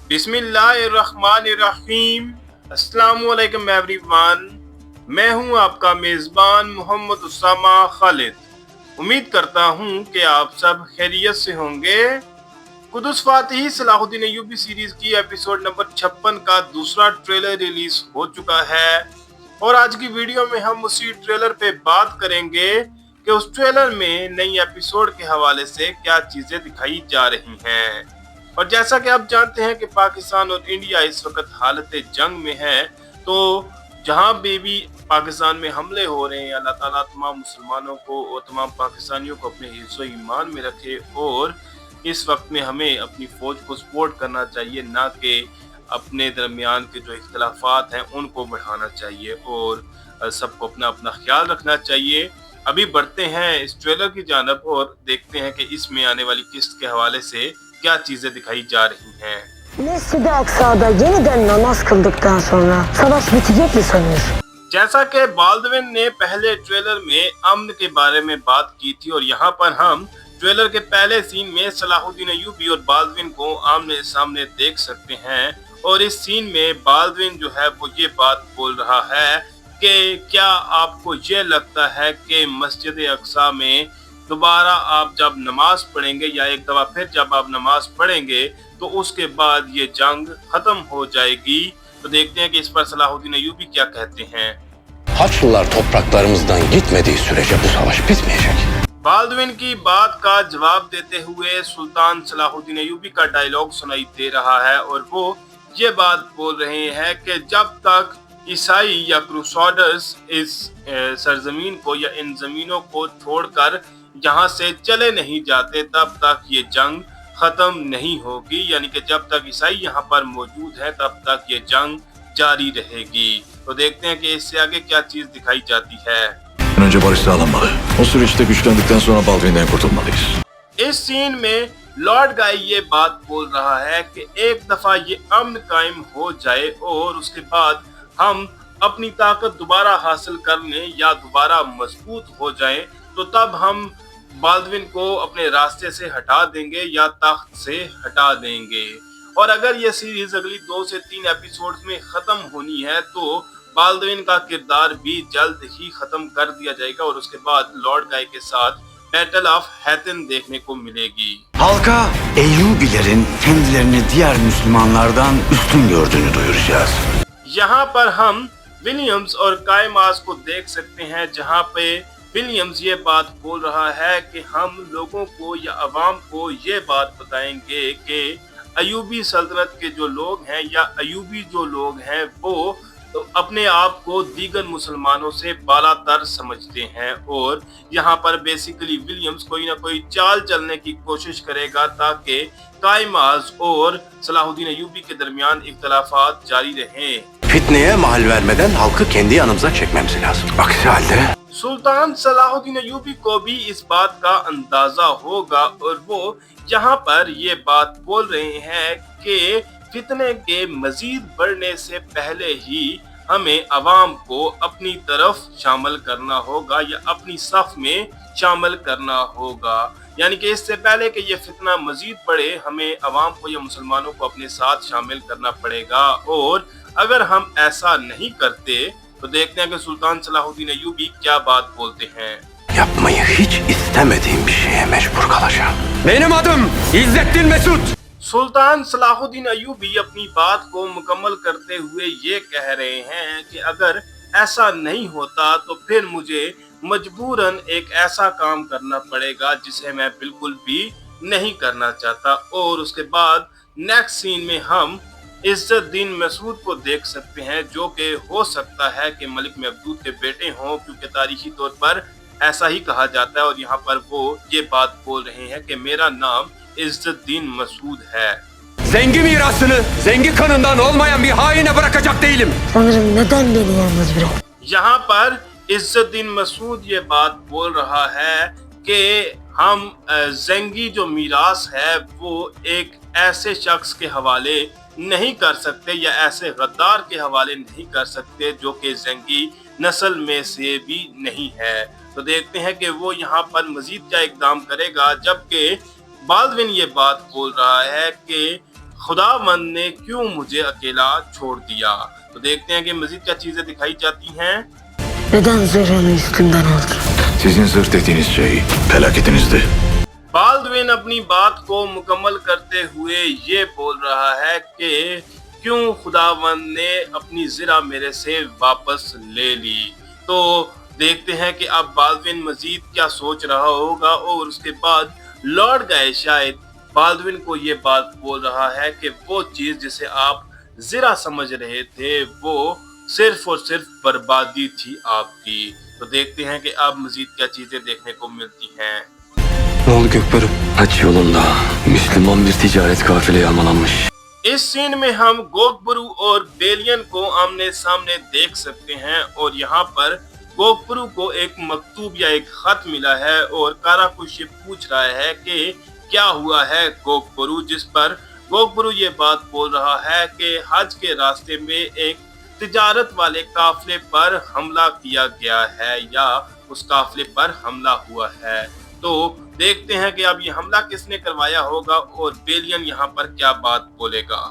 बिस्मिल्लाहिर्रहमानिर्रहीम। अस्सलामुअलैकुम एवरीवन। मैं हूं आपका मेज़बान मोहम्मद उसामा खालिद। उम्मीद करता हूं कि आप सब खैरियत से होंगे। कुदस फातिही सलाहुद्दीन अय्यूबी सीरीज की एपिसोड नंबर 56 का दूसरा ट्रेलर रिलीज हो चुका है और आज की वीडियो में हम उसी ट्रेलर पे बात करेंगे कि उस ट्रेलर में नई एपिसोड के हवाले से क्या चीजें दिखाई जा रही हैं। और जैसा कि आप जानते हैं कि पाकिस्तान और इंडिया इस वक्त हालत जंग में है, तो जहां भी पाकिस्तान में हमले हो रहे हैं, अल्लाह ताला तमाम मुसलमानों को और तमाम पाकिस्तानियों को अपने हिस्सों ईमान में रखे और इस वक्त में हमें अपनी फौज को सपोर्ट करना चाहिए, ना कि अपने दरमियान के जो इख्तलाफात हैं उनको बढ़ाना चाहिए और सबको अपना अपना ख्याल रखना चाहिए। अभी बढ़ते हैं इस ट्रेलर की जानब और देखते हैं कि इसमें आने वाली किस्त के हवाले से क्या चीजें दिखाई जा रही हैं। Mescid-i Aksa'da yeniden namaz kıldıktan sonra savaş bitecek mi sanıyorsun? जैसा कि बाल्डविन ने पहले ट्रेलर में अमन के बारे में बात की थी और यहाँ पर हम ट्रेलर के पहले सीन में सलाहुद्दीन अय्यूबी और बाल्डविन को आमने सामने देख सकते हैं और इस सीन में बाल्डविन जो है वो ये बात बोल रहा है कि क्या आपको ये लगता है कि मस्जिद अक्सा में दोबारा आप जब नमाज पढ़ेंगे या एक दफा फिर जब आप नमाज पढ़ेंगे तो उसके बाद ये जंग खत्म हो जाएगी। तो देखते हैं कि इस पर सलाहुद्दीन अय्यूबी क्या कहते हैं। Haçlılar topraklarımızdan gitmediği sürece bu savaş bitmeyecek. Baldwin की बात का जवाब देते हुए सुल्तान सलाहुद्दीन अय्यूबी का डायलॉग सुनाई दे रहा है और वो ये बात बोल रहे हैं कि जब तक ईसाई या क्रूसाडर्स इस सरजमीन को या इन जमीनों को छोड़कर यहाँ से चले नहीं जाते तब तक ये जंग खत्म नहीं होगी, यानी कि जब तक ईसाई यहाँ पर मौजूद है तब तक ये जंग जारी रहेगी। तो देखते हैं कि इससे आगे क्या चीज दिखाई जाती है। Önce barış sağlanmalı. O süreçte güçlendikten sonra Baldwin'den kurtulmalıyız. इस सीन में लॉर्ड गाय ये बात बोल रहा है कि एक दफा ये अमन कायम हो जाए और उसके बाद हम अपनी ताकत दोबारा हासिल कर लें या दोबारा मजबूत हो जाएं, तो तब हम बाल्डविन को अपने रास्ते से हटा देंगे या तख्त से हटा देंगे। और अगर ये सीरीज अगली 2 से 3 एपिसोड्स में खत्म होनी है तो बाल्डविन का किरदार भी जल्द ही खत्म कर दिया जाएगा और उसके बाद लॉर्ड गाय के साथ बैटल ऑफ हैतन देखने को मिलेगी। Halka Eyyubilerin kendilerini diğer Müslümanlardan üstün gördüğünü duyuracağız. यहाँ पर हम विलियम्स और कायमास को देख सकते हैं, जहाँ पे विलियम्स ये बात बोल रहा है कि हम लोगों को या अवाम को ये बात बताएंगे कि अयूबी सल्तनत के जो लोग हैं या अयूबी जो लोग हैं वो तो अपने आप को दीगर मुसलमानों से बालातर समझते हैं और यहाँ पर बेसिकली विलियम्स कोई ना कोई चाल चलने की कोशिश करेगा ताकि कायमास और सलाहुद्दीन अय्यूबी के दरमियान इख्तलाफात जारी रहें। Fitneye mahal vermeden halkı kendi yanımıza çekmemiz lazım. Aksi halde सुल्तान सलाहुद्दीन अय्यूबी को भी इस बात का अंदाजा होगा और वो यहाँ पर ये बात बोल रहे हैं कि फितने के मजीद बढ़ने से पहले ही हमें अवाम को अपनी तरफ शामिल करना होगा या अपनी सफ में शामिल करना होगा, यानी कि इससे पहले कि ये फितना मजीद बढ़े हमें अवाम को या मुसलमानों को अपने साथ शामिल करना पड़ेगा। और अगर हम ऐसा नहीं करते तो देखते हैं कि सुल्तान सलाहुद्दीन अय्यूबी क्या बात बोलते हैं। yapmayı hiç istemediğim bir şeye mecbur kalacağım. Benim adım İzzettin Mesut. सुल्तान सलाहुद्दीन अय्यूबी अपनी बात को मुकम्मल करते हुए ये कह रहे हैं कि अगर ऐसा नहीं होता तो फिर मुझे मजबूरन एक ऐसा काम करना पड़ेगा जिसे मैं बिल्कुल भी नहीं करना चाहता। और उसके बाद नेक्स्ट सीन में हम इज्जतदीन मसूद को देख सकते हैं, जो कि हो सकता है कि मलिक महमूद के बेटे हों, क्योंकि तारीखी तौर पर ऐसा ही kıha जाता है। और यहाँ पर वो ये बात बोल रहे हैं कि मेरा नाम इज्जतदीन मसूद है। Zengi mirasını zengi kanından olmayan bir haine bırakacak değilim. Sanırım neden beni yalnız bırak? यहाँ पर इज्जतदीन मसूद ये बात बोल रहा है कि हम ज़ेंगी जो मीरास है वो एक ऐसे शख्स के हवाले नहीं कर सकते या ऐसे गद्दार के हवाले नहीं कर सकते जो कि ज़ेंगी नस्ल में से भी नहीं है। तो देखते हैं कि वो यहाँ पर मजीद क्या इकदाम करेगा, जबकि बाल्डविन ये बात बोल रहा है कि खुदावंद ने क्यों मुझे अकेला छोड़ दिया। तो देखते हैं कि मजीद क्या चीजें दिखाई जाती हैं। Neden zırhını üstümden aldın? Sizin zırt ettiğiniz şey felaketinizdi. बाल्दविन अपनी बात को मुकम्मल करते हुए ये बोल रहा है कि क्यों खुदावंद ने अपनी ज़रा मेरे से वापस ले ली। तो देखते हैं कि अब बाल्दविन मजीद क्या सोच रहा होगा और उसके बाद लौट गए। शायद बाल्दविन को ये बात बोल रहा है कि वो चीज़ जिसे आप ज़रा समझ रहे थे वो सिर्फ और सिर्फ बर्बादी थी आपकी। तो देखते हैं कि अब मजीद क्या चीज़ें देखने को मिलती हैं। Oğlu Gökberk haç yolunda Müslüman bir ticaret kafile yağmalanmış. इस सीन में हम गोकबरू और बेलियन को आमने सामने देख सकते हैं और यहाँ पर गोकबरू को एक मकतूब या एक खत मिला है और काराकुश ये पूछ रहा है कि क्या हुआ है गोकबरू, जिस पर गोकबरू ये बात बोल रहा है कि हज के रास्ते में एक तिजारत वाले काफिले पर हमला किया गया है या उस काफिले पर हमला हुआ है। तो देखते हैं कि अब ये हमला किसने करवाया होगा और बेलियन यहाँ पर क्या बात बोलेगा।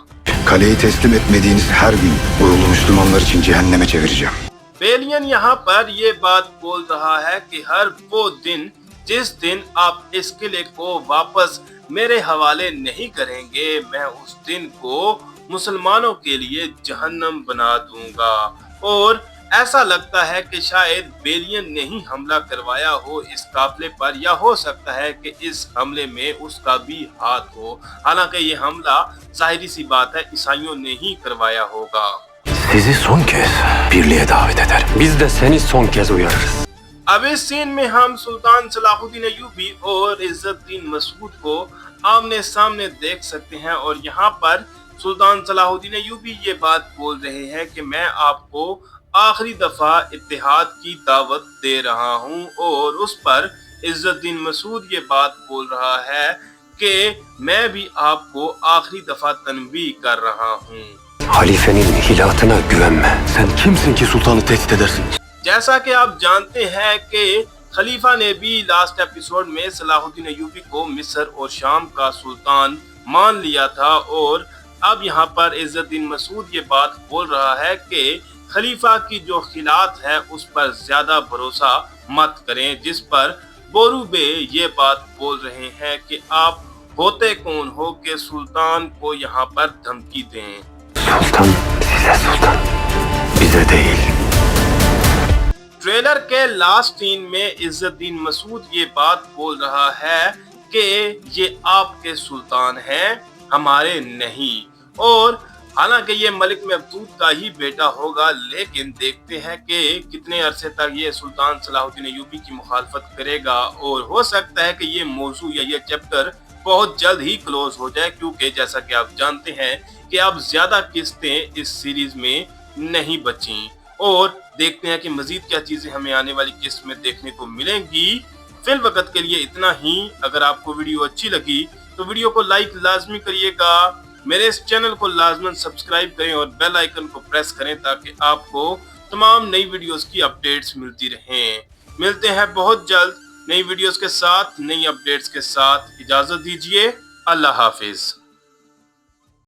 Kaleyi teslim etmediğiniz her gün uğurlu Müslümanlar için cehenneme çevireceğim. बेलियन यहाँ पर ये बात बोल रहा है कि हर वो दिन जिस दिन आप इस किले को वापस मेरे हवाले नहीं करेंगे, मैं उस दिन को मुसलमानों के लिए जहन्नम बना दूंगा। और ऐसा लगता है कि शायद बेलियन ने ही हमला करवाया हो इस काफिले पर, या हो सकता है कि इस हमले में उसका भी हाथ हो। हालांकि ये हमला जाहिर सी बात है ईसाइयों ने ही करवाया होगा। Sizi son kez birliğe davet eder. Biz de seni son kez uyarırız. अब इस सीन में हम सुल्तान सलाहुद्दीन अय्यूबी और इज्जतदीन मसूद को आमने सामने देख सकते हैं और यहाँ पर सुल्तान सलाहुद्दीन अय्यूबी ये बात बोल रहे हैं कि मैं आपको आखिरी दफा इत्तेहाद की दावत दे रहा हूँ और उस पर इज्जतदीन मसूद ये बात बोल रहा है कि मैं भी आपको आखिरी दफा तनबीह कर रहा हूँ। Halifenin hilatına güvenme. Sen kimsin ki sultanı tehdit edersin? जैसा कि आप जानते हैं कि खलीफा ने भी लास्ट एपिसोड में सलाहुद्दीन अय्यूबी को मिस्र और शाम का सुल्तान मान लिया था और अब यहाँ पर इज्जतदीन मसूद ये बात बोल रहा है कि खलीफा की जो खिलात है उस पर ज्यादा भरोसा मत करें, जिस पर बोरू बे ये बात बोल रहे हैं कि आप होते कौन हो कि सुल्तान को यहाँ पर धमकी दें। Sultan size sultan. Bize değil. Trailer के लास्ट सीन में इज्जतदीन मसूद ये बात बोल रहा है कि ये आपके सुल्तान हैं, हमारे नहीं। और हालांकि ये मलिक महमूद का ही बेटा होगा, लेकिन देखते हैं कि कितने अरसे तक ये सुल्तान सलाहुद्दीन अय्यूबी की मुखालफत करेगा और हो सकता है कि ये मौजू या ये चैप्टर बहुत जल्द ही क्लोज हो जाए, क्योंकि जैसा कि आप जानते हैं कि अब ज्यादा किस्तें इस सीरीज में नहीं बची। और देखते हैं कि मजीद क्या चीजें हमें आने वाली किस्त में देखने को मिलेंगी। फिल वक्त के लिए इतना ही। अगर आपको वीडियो अच्छी लगी तो वीडियो को लाइक लाजमी करिएगा, मेरे इस चैनल को लाजमन सब्सक्राइब करें और बेल आइकन को प्रेस करें ताकि आपको तमाम नई वीडियोस की अपडेट्स मिलती रहें। मिलते हैं बहुत जल्द नई वीडियोस के साथ, नई अपडेट्स के साथ। इजाजत दीजिए, अल्लाह हाफिज।